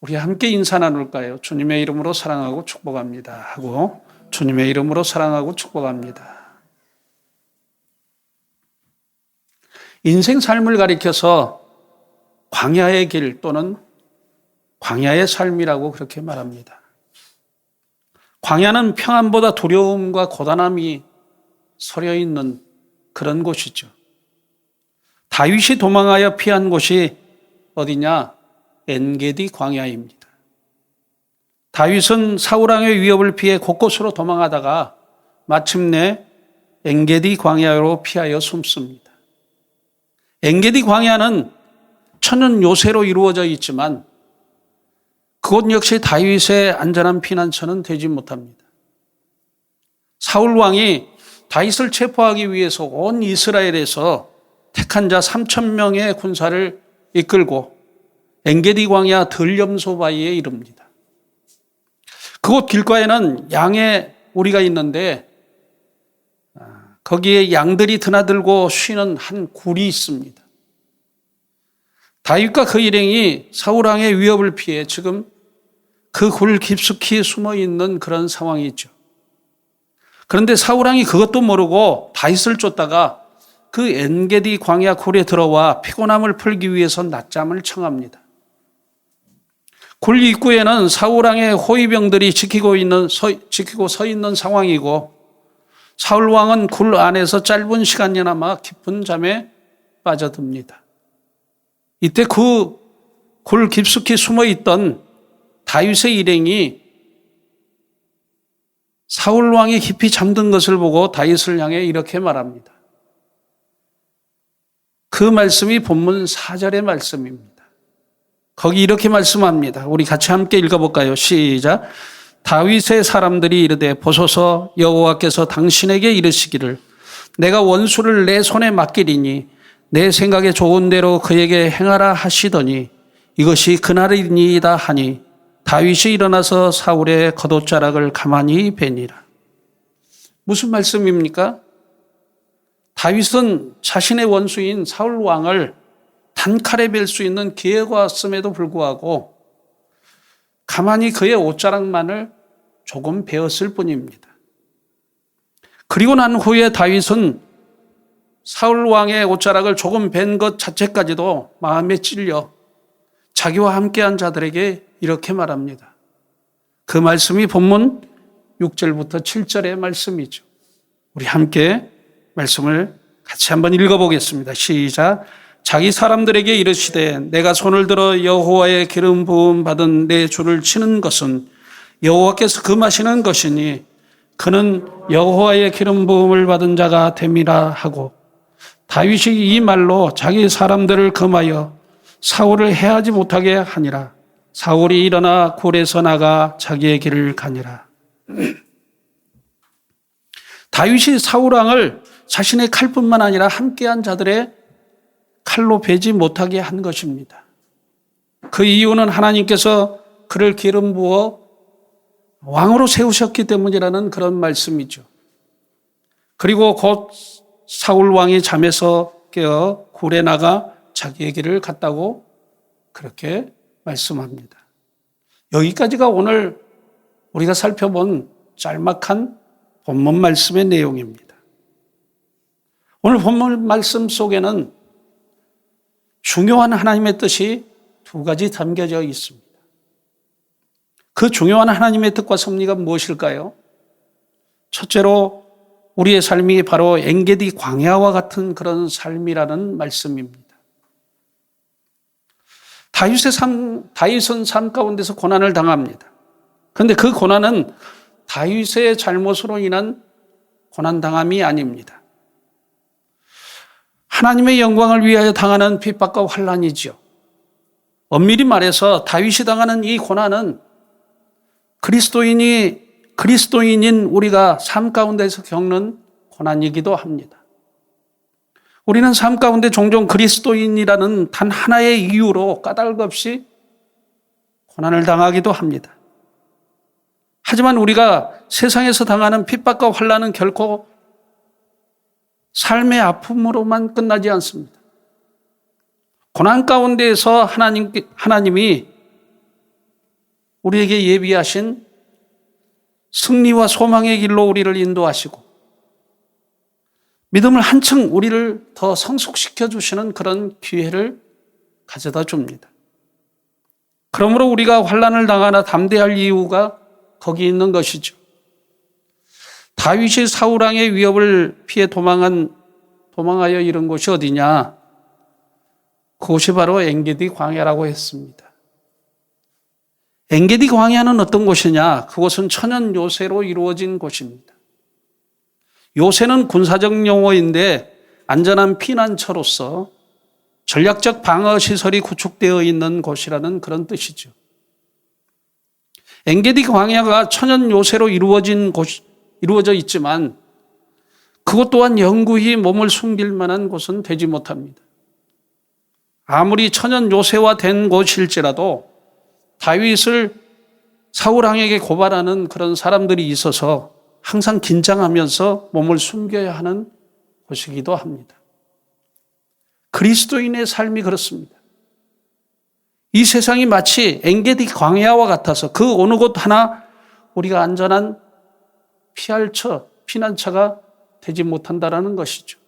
우리 함께 인사 나눌까요? 주님의 이름으로 사랑하고 축복합니다 하고, 주님의 이름으로 사랑하고 축복합니다. 인생 삶을 가리켜서 광야의 길 또는 광야의 삶이라고 그렇게 말합니다. 광야는 평안보다 두려움과 고단함이 서려 있는 그런 곳이죠. 다윗이 도망하여 피한 곳이 어디냐? 엔게디 광야입니다. 다윗은 사울왕의 위협을 피해 곳곳으로 도망하다가 마침내 엔게디 광야로 피하여 숨습니다. 엔게디 광야는 천연 요새로 이루어져 있지만 그곳 역시 다윗의 안전한 피난처는 되지 못합니다. 사울 왕이 다윗을 체포하기 위해서 온 이스라엘에서 택한 자 3,000명의 군사를 이끌고 엔게디 광야 들염소 바위에 이릅니다. 그곳 길가에는 양의 우리가 있는데 거기에 양들이 드나들고 쉬는 한 굴이 있습니다. 다윗과 그 일행이 사울왕의 위협을 피해 지금 그 굴 깊숙이 숨어 있는 그런 상황이 있죠. 그런데 사울왕이 그것도 모르고 다윗을 쫓다가 그 엔게디 광야 굴에 들어와 피곤함을 풀기 위해서 낮잠을 청합니다. 굴 입구에는 사울왕의 호위병들이 지키고 서 있는 상황이고, 사울왕은 굴 안에서 짧은 시간이나마 깊은 잠에 빠져듭니다. 이때 그 굴 깊숙이 숨어 있던 다윗의 일행이 사울왕이 깊이 잠든 것을 보고 다윗을 향해 이렇게 말합니다. 그 말씀이 본문 4절의 말씀입니다. 거기 이렇게 말씀합니다. 우리 같이 함께 읽어볼까요? 시작. 다윗의 사람들이 이르되 보소서, 여호와께서 당신에게 이르시기를 내가 원수를 내 손에 맡기리니 내 생각에 좋은 대로 그에게 행하라 하시더니 이것이 그날이니이다 하니 다윗이 일어나서 사울의 겉옷자락을 가만히 베니라. 무슨 말씀입니까? 다윗은 자신의 원수인 사울 왕을 단칼에 벨 수 있는 기회가 왔음에도 불구하고 가만히 그의 옷자락만을 조금 베었을 뿐입니다. 그리고 난 후에 다윗은 사울 왕의 옷자락을 조금 벤 것 자체까지도 마음에 찔려 자기와 함께한 자들에게 이렇게 말합니다. 그 말씀이 본문 6절부터 7절의 말씀이죠. 우리 함께 말씀을 같이 한번 읽어보겠습니다. 시작. 자기 사람들에게 이르시되 내가 손을 들어 여호와의 기름 부음 받은 내 주를 치는 것은 여호와께서 금하시는 것이니 그는 여호와의 기름 부음을 받은 자가 됨이라 하고, 다윗이 이 말로 자기 사람들을 금하여 사울을 해하지 못하게 하니라. 사울이 일어나 굴에서 나가 자기의 길을 가니라. 다윗이 사울 왕을 자신의 칼뿐만 아니라 함께한 자들의 칼로 베지 못하게 한 것입니다. 그 이유는 하나님께서 그를 기름 부어 왕으로 세우셨기 때문이라는 그런 말씀이죠. 그리고 곧 사울 왕이 잠에서 깨어 굴에 나가 자기의 길을 갔다고 그렇게 말씀합니다. 여기까지가 오늘 우리가 살펴본 짤막한 본문 말씀의 내용입니다. 오늘 본문 말씀 속에는 중요한 하나님의 뜻이 두 가지 담겨져 있습니다. 그 중요한 하나님의 뜻과 섭리가 무엇일까요? 첫째로 우리의 삶이 바로 엔게디 광야와 같은 그런 삶이라는 말씀입니다. 다윗은 삶 가운데서 고난을 당합니다. 그런데 그 고난은 다윗의 잘못으로 인한 고난당함이 아닙니다. 하나님의 영광을 위하여 당하는 핍박과 환난이죠. 엄밀히 말해서 다윗이 당하는 이 고난은 그리스도인인 우리가 삶 가운데서 겪는 고난이기도 합니다. 우리는 삶 가운데 종종 그리스도인이라는 단 하나의 이유로 까닭 없이 고난을 당하기도 합니다. 하지만 우리가 세상에서 당하는 핍박과 환난은 결코 삶의 아픔으로만 끝나지 않습니다. 고난 가운데에서 하나님이 우리에게 예비하신 승리와 소망의 길로 우리를 인도하시고 믿음을 한층 우리를 더 성숙시켜 주시는 그런 기회를 가져다 줍니다. 그러므로 우리가 환난을 당하나 담대할 이유가 거기 있는 것이죠. 다윗이 사울 왕의 위협을 피해 도망하여 이른 곳이 어디냐? 그곳이 바로 엔게디 광야라고 했습니다. 엔게디 광야는 어떤 곳이냐? 그곳은 천연 요새로 이루어진 곳입니다. 요새는 군사적 용어인데 안전한 피난처로서 전략적 방어 시설이 구축되어 있는 곳이라는 그런 뜻이죠. 엔게디 광야가 천연 요새로 이루어져 있지만 그것 또한 영구히 몸을 숨길 만한 곳은 되지 못합니다. 아무리 천연 요새화된 곳일지라도 다윗을 사울 왕에게 고발하는 그런 사람들이 있어서 항상 긴장하면서 몸을 숨겨야 하는 곳이기도 합니다. 그리스도인의 삶이 그렇습니다. 이 세상이 마치 엔게디 광야와 같아서 그 어느 곳 하나 우리가 안전한 피난처가 되지 못한다라는 것이죠.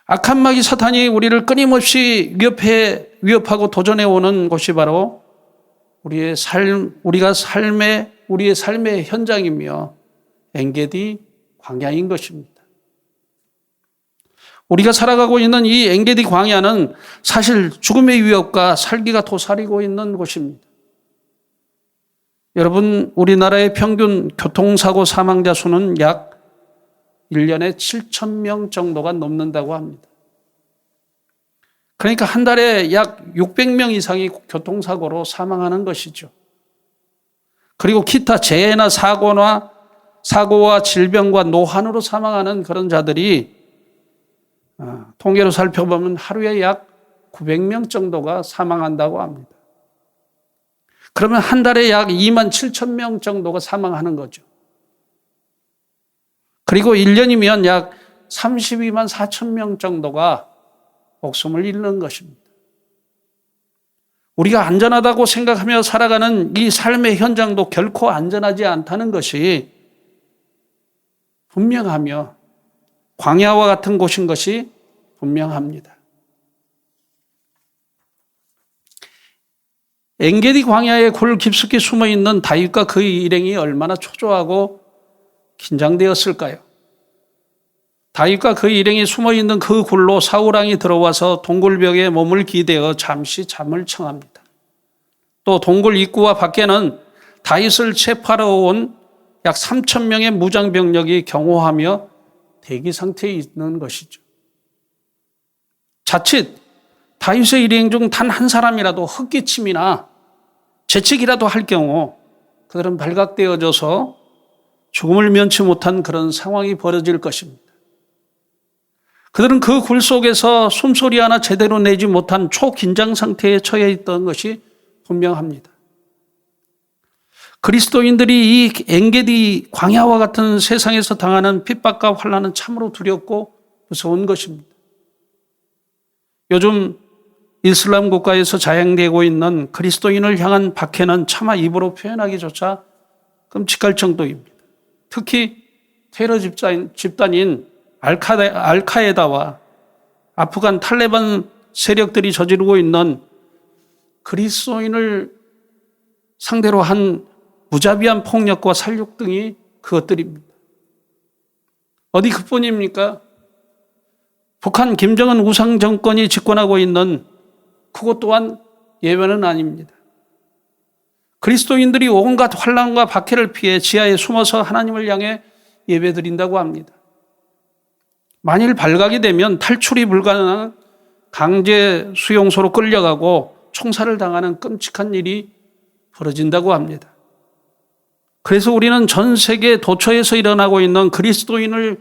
악한 마귀 사탄이 우리를 끊임없이 위협하고 도전해 오는 곳이 바로 우리의 삶의 현장이며 엔게디 광야인 것입니다. 우리가 살아가고 있는 이 엔게디 광야는 사실 죽음의 위협과 살기가 도사리고 있는 곳입니다. 여러분, 우리나라의 평균 교통사고 사망자 수는 약 1년에 7,000명 정도가 넘는다고 합니다. 그러니까 한 달에 약 600명 이상이 교통사고로 사망하는 것이죠. 그리고 기타 재해나 사고와 질병과 노환으로 사망하는 그런 자들이 통계로 살펴보면 하루에 약 900명 정도가 사망한다고 합니다. 그러면 한 달에 약 2만 7천 명 정도가 사망하는 거죠. 그리고 1년이면 약 32만 4천 명 정도가 목숨을 잃는 것입니다. 우리가 안전하다고 생각하며 살아가는 이 삶의 현장도 결코 안전하지 않다는 것이 분명하며 광야와 같은 곳인 것이 분명합니다. 엔게디 광야의 굴 깊숙이 숨어있는 다윗과 그의 일행이 얼마나 초조하고 긴장되었을까요? 다윗과 그의 일행이 숨어있는 그 굴로 사울 왕이 들어와서 동굴벽에 몸을 기대어 잠시 잠을 청합니다. 또 동굴 입구와 밖에는 다윗을 체포하러 온 약 3천 명의 무장병력이 경호하며 대기 상태에 있는 것이죠. 자칫 다윗의 일행 중 단 한 사람이라도 헛기침이나 재채기라도 할 경우 그들은 발각되어져서 죽음을 면치 못한 그런 상황이 벌어질 것입니다. 그들은 그 굴 속에서 숨소리 하나 제대로 내지 못한 초긴장 상태에 처해 있던 것이 분명합니다. 그리스도인들이 이 엔게디 광야와 같은 세상에서 당하는 핍박과 환난은 참으로 두렵고 무서운 것입니다. 요즘 이슬람 국가에서 자행되고 있는 그리스도인을 향한 박해는 차마 입으로 표현하기조차 끔찍할 정도입니다. 특히 테러 집단인 알카에다와 아프간 탈레반 세력들이 저지르고 있는 그리스도인을 상대로 한 무자비한 폭력과 살육 등이 그것들입니다. 어디 그뿐입니까? 북한 김정은 우상 정권이 집권하고 있는 그것 또한 예외는 아닙니다. 그리스도인들이 온갖 환난과 박해를 피해 지하에 숨어서 하나님을 향해 예배드린다고 합니다. 만일 발각이 되면 탈출이 불가능한 강제 수용소로 끌려가고 총살을 당하는 끔찍한 일이 벌어진다고 합니다. 그래서 우리는 전 세계 도처에서 일어나고 있는 그리스도인을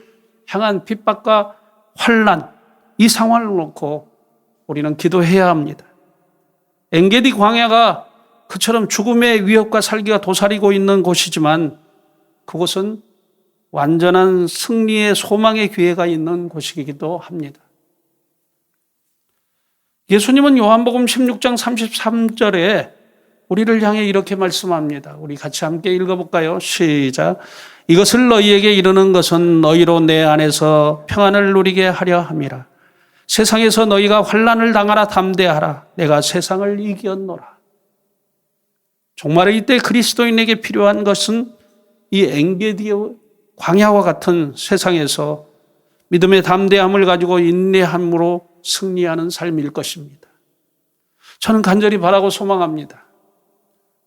향한 핍박과 환난, 이 상황을 놓고 우리는 기도해야 합니다. 엔게디 광야가 그처럼 죽음의 위협과 살기가 도사리고 있는 곳이지만 그곳은 완전한 승리의 소망의 기회가 있는 곳이기도 합니다. 예수님은 요한복음 16장 33절에 우리를 향해 이렇게 말씀합니다. 우리 같이 함께 읽어볼까요? 시작. 이것을 너희에게 이르는 것은 너희로 내 안에서 평안을 누리게 하려 함이라. 세상에서 너희가 환난을 당하라 담대하라. 내가 세상을 이겼노라. 정말 이때 그리스도인에게 필요한 것은 이 엔게디의 광야와 같은 세상에서 믿음의 담대함을 가지고 인내함으로 승리하는 삶일 것입니다. 저는 간절히 바라고 소망합니다.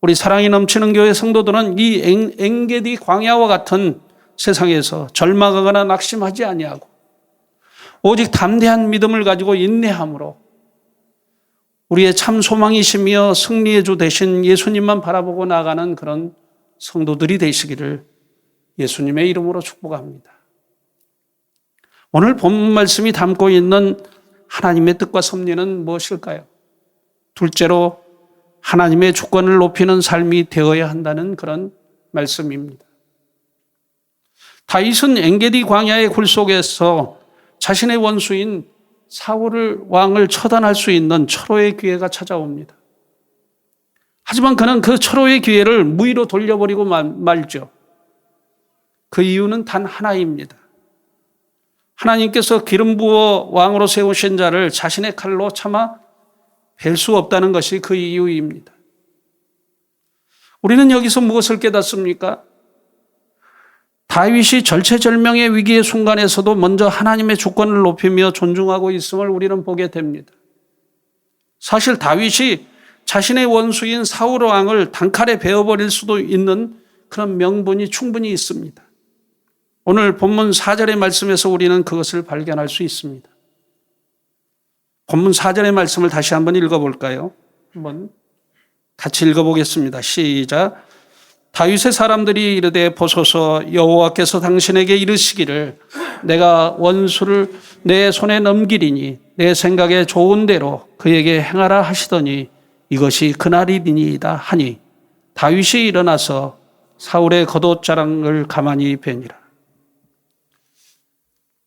우리 사랑이 넘치는 교회 성도들은 이 엔게디 광야와 같은 세상에서 절망하거나 낙심하지 아니하고 오직 담대한 믿음을 가지고 인내함으로 우리의 참 소망이시며 승리의 주 되신 예수님만 바라보고 나가는 그런 성도들이 되시기를 예수님의 이름으로 축복합니다. 오늘 본문 말씀이 담고 있는 하나님의 뜻과 섭리는 무엇일까요? 둘째로 하나님의 주권을 높이는 삶이 되어야 한다는 그런 말씀입니다. 다윗은 엔게디 광야의 굴 속에서 자신의 원수인 사울 왕을 처단할 수 있는 철호의 기회가 찾아옵니다. 하지만 그는 그 철호의 기회를 무의로 돌려버리고 말죠. 그 이유는 단 하나입니다. 하나님께서 기름 부어 왕으로 세우신 자를 자신의 칼로 차마 뵐 수 없다는 것이 그 이유입니다. 우리는 여기서 무엇을 깨닫습니까? 다윗이 절체절명의 위기의 순간에서도 먼저 하나님의 주권을 높이며 존중하고 있음을 우리는 보게 됩니다. 사실 다윗이 자신의 원수인 사울 왕을 단칼에 베어버릴 수도 있는 그런 명분이 충분히 있습니다. 오늘 본문 4절의 말씀에서 우리는 그것을 발견할 수 있습니다. 본문 4절의 말씀을 다시 한번 읽어볼까요? 한번 같이 읽어보겠습니다. 시작. 다윗의 사람들이 이르되 보소서 여호와께서 당신에게 이르시기를 내가 원수를 내 손에 넘기리니 내 생각에 좋은 대로 그에게 행하라 하시더니 이것이 그날이니이다 하니 다윗이 일어나서 사울의 겉옷자락을 가만히 베니라.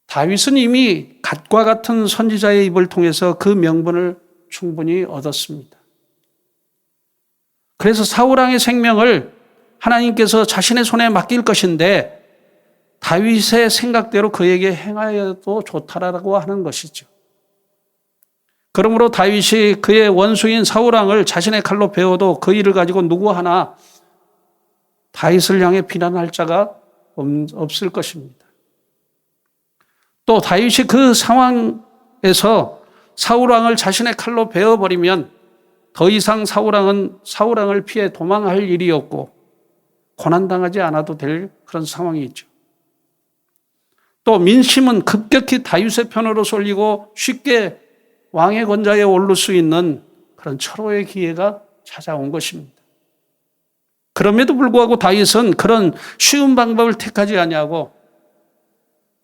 다윗은 이미 갓과 같은 선지자의 입을 통해서 그 명분을 충분히 얻었습니다. 그래서 사울 왕의 생명을 하나님께서 자신의 손에 맡길 것인데 다윗의 생각대로 그에게 행하여도 좋다라고 하는 것이죠. 그러므로 다윗이 그의 원수인 사울 왕을 자신의 칼로 베어도 그 일을 가지고 누구 하나 다윗을 향해 비난할 자가 없을 것입니다. 또 다윗이 그 상황에서 사울 왕을 자신의 칼로 베어버리면 더 이상 사울 왕을 피해 도망할 일이 없고 고난당하지 않아도 될 그런 상황이 있죠. 또 민심은 급격히 다윗의 편으로 쏠리고 쉽게 왕의 권좌에 오를 수 있는 그런 철호의 기회가 찾아온 것입니다. 그럼에도 불구하고 다윗은 그런 쉬운 방법을 택하지 아니하고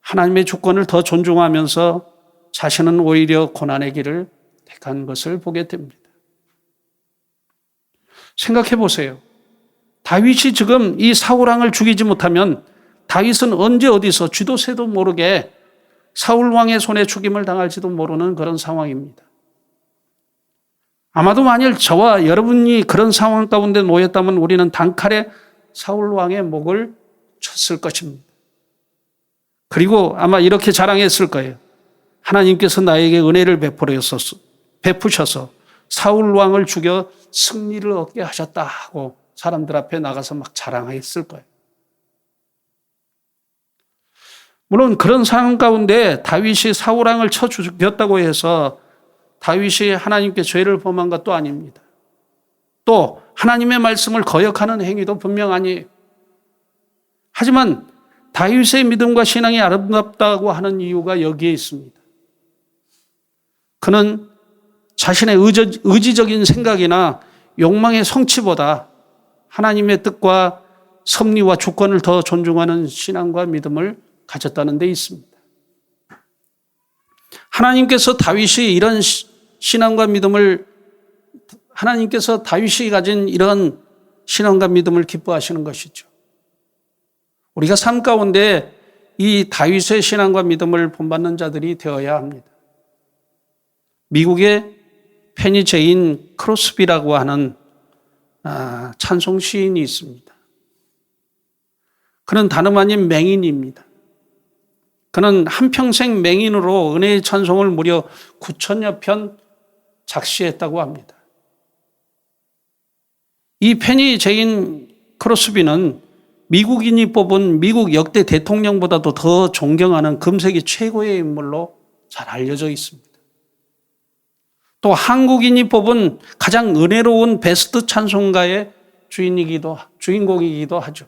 하나님의 주권을 더 존중하면서 자신은 오히려 고난의 길을 택한 것을 보게 됩니다. 생각해 보세요. 다윗이 지금 이 사울 왕을 죽이지 못하면 다윗은 언제 어디서 쥐도 새도 모르게 사울 왕의 손에 죽임을 당할지도 모르는 그런 상황입니다. 아마도 만일 저와 여러분이 그런 상황 가운데 놓였다면 우리는 단칼에 사울 왕의 목을 쳤을 것입니다. 그리고 아마 이렇게 자랑했을 거예요. 하나님께서 나에게 은혜를 베푸셔서 사울 왕을 죽여 승리를 얻게 하셨다 하고 사람들 앞에 나가서 막 자랑했을 거예요. 물론 그런 상황 가운데 다윗이 사울 왕을 쳐 죽였다고 해서 다윗이 하나님께 죄를 범한 것도 아닙니다. 또 하나님의 말씀을 거역하는 행위도 분명 아니에요. 하지만 다윗의 믿음과 신앙이 아름답다고 하는 이유가 여기에 있습니다. 그는 자신의 의지적인 생각이나 욕망의 성취보다 하나님의 뜻과 섭리와 주권을 더 존중하는 신앙과 믿음을 가졌다는 데 있습니다. 하나님께서 다윗이 이런 신앙과 믿음을 하나님께서 다윗이 가진 이런 신앙과 믿음을 기뻐하시는 것이죠. 우리가 삶 가운데 이 다윗의 신앙과 믿음을 본받는 자들이 되어야 합니다. 미국의 페니 제인 크로스비라고 하는 찬송 시인이 있습니다. 그는 다름 아닌 맹인입니다. 그는 한평생 맹인으로 은혜의 찬송을 무려 9천여 편 작시했다고 합니다. 이 페니 제인 크로스비는 미국인이 뽑은 미국 역대 대통령보다도 더 존경하는 금세기 최고의 인물로 잘 알려져 있습니다. 또 한국인이 뽑은 가장 은혜로운 베스트 찬송가의 주인공이기도 하죠.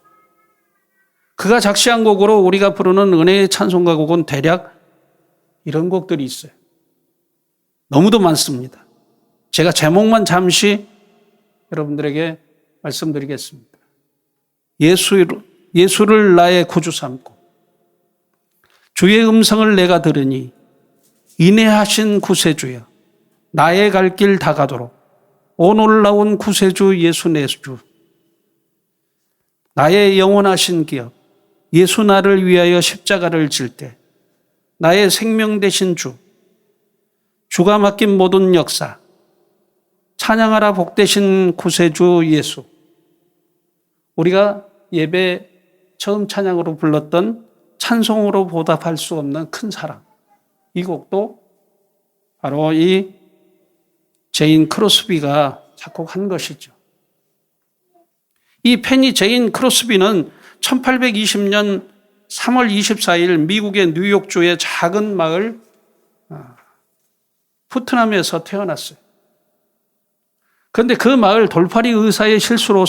그가 작시한 곡으로 우리가 부르는 은혜의 찬송가 곡은 대략 이런 곡들이 있어요. 너무도 많습니다. 제가 제목만 잠시 여러분들에게 말씀드리겠습니다. 예수를 나의 구주 삼고 주의 음성을 내가 들으니 인애하신 구세주여 나의 갈 길 다 가도록 오 놀라운 구세주 예수 내 주 나의 영원하신 기업 예수 나를 위하여 십자가를 질 때 나의 생명 되신 주가 맡긴 모든 역사 찬양하라 복되신 구세주 예수. 우리가 예배 처음 찬양으로 불렀던 찬송으로 보답할 수 없는 큰 사랑. 이 곡도 바로 이 제인 크로스비가 작곡한 것이죠. 이 페니 제인 크로스비는 1820년 3월 24일 미국의 뉴욕주의 작은 마을 푸트남에서 태어났어요. 그런데 그 마을 돌팔이 의사의 실수로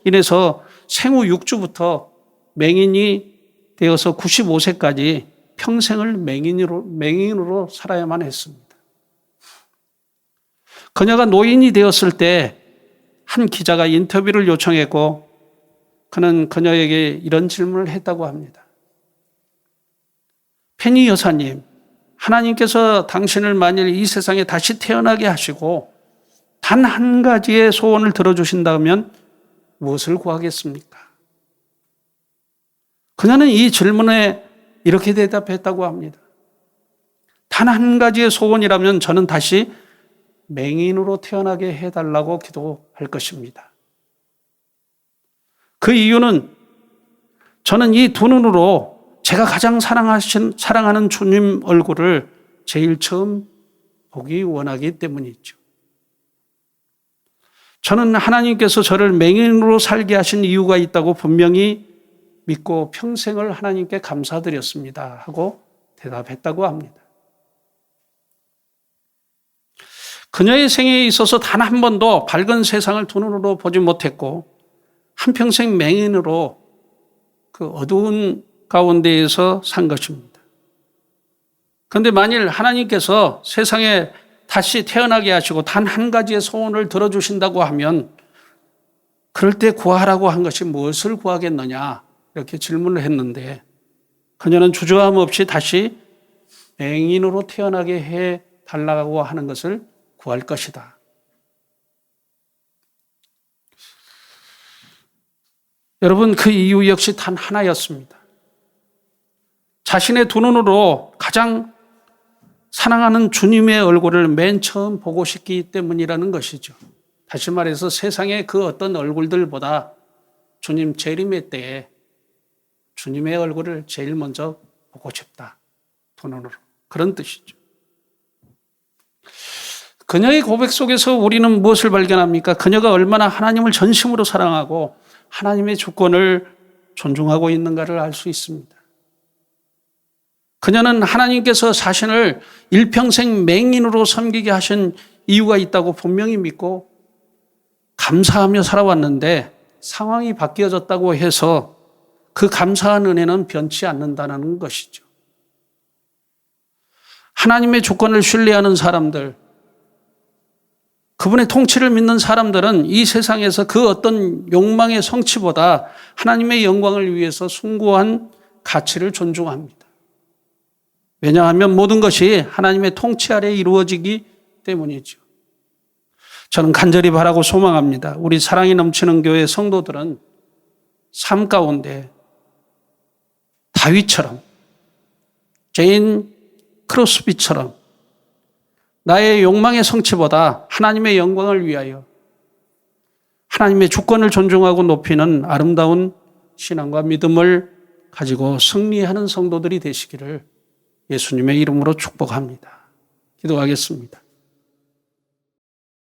인해서 생후 6주부터 맹인이 되어서 95세까지 평생을 맹인으로 살아야만 했습니다. 그녀가 노인이 되었을 때 한 기자가 인터뷰를 요청했고 그는 그녀에게 이런 질문을 했다고 합니다. 페니 여사님, 하나님께서 당신을 만일 이 세상에 다시 태어나게 하시고 단 한 가지의 소원을 들어주신다면 무엇을 구하겠습니까? 그녀는 이 질문에 이렇게 대답했다고 합니다. 단 한 가지의 소원이라면 저는 다시 맹인으로 태어나게 해달라고 기도할 것입니다. 그 이유는 저는 이 두 눈으로 제가 가장 사랑하는 주님 얼굴을 제일 처음 보기 원하기 때문이죠. 저는 하나님께서 저를 맹인으로 살게 하신 이유가 있다고 분명히 믿고 평생을 하나님께 감사드렸습니다 하고 대답했다고 합니다. 그녀의 생애에 있어서 단 한 번도 밝은 세상을 두 눈으로 보지 못했고 한평생 맹인으로 그 어두운 가운데에서 산 것입니다. 그런데 만일 하나님께서 세상에 다시 태어나게 하시고 단 한 가지의 소원을 들어주신다고 하면 그럴 때 구하라고 한 것이 무엇을 구하겠느냐 이렇게 질문을 했는데 그녀는 주저함 없이 다시 맹인으로 태어나게 해달라고 하는 것을 구할 것이다. 여러분, 그 이유 역시 단 하나였습니다. 자신의 두 눈으로 가장 사랑하는 주님의 얼굴을 맨 처음 보고 싶기 때문이라는 것이죠. 다시 말해서 세상의 그 어떤 얼굴들보다 주님 재림의 때에 주님의 얼굴을 제일 먼저 보고 싶다. 두 눈으로. 그런 뜻이죠. 그녀의 고백 속에서 우리는 무엇을 발견합니까? 그녀가 얼마나 하나님을 전심으로 사랑하고 하나님의 주권을 존중하고 있는가를 알 수 있습니다. 그녀는 하나님께서 자신을 일평생 맹인으로 섬기게 하신 이유가 있다고 분명히 믿고 감사하며 살아왔는데 상황이 바뀌어졌다고 해서 그 감사한 은혜는 변치 않는다는 것이죠. 하나님의 주권을 신뢰하는 사람들, 그분의 통치를 믿는 사람들은 이 세상에서 그 어떤 욕망의 성취보다 하나님의 영광을 위해서 숭고한 가치를 존중합니다. 왜냐하면 모든 것이 하나님의 통치 아래 이루어지기 때문이죠. 저는 간절히 바라고 소망합니다. 우리 사랑이 넘치는 교회 성도들은 삶 가운데 다윗처럼, 제인 크로스비처럼 나의 욕망의 성취보다 하나님의 영광을 위하여 하나님의 주권을 존중하고 높이는 아름다운 신앙과 믿음을 가지고 승리하는 성도들이 되시기를 예수님의 이름으로 축복합니다. 기도하겠습니다.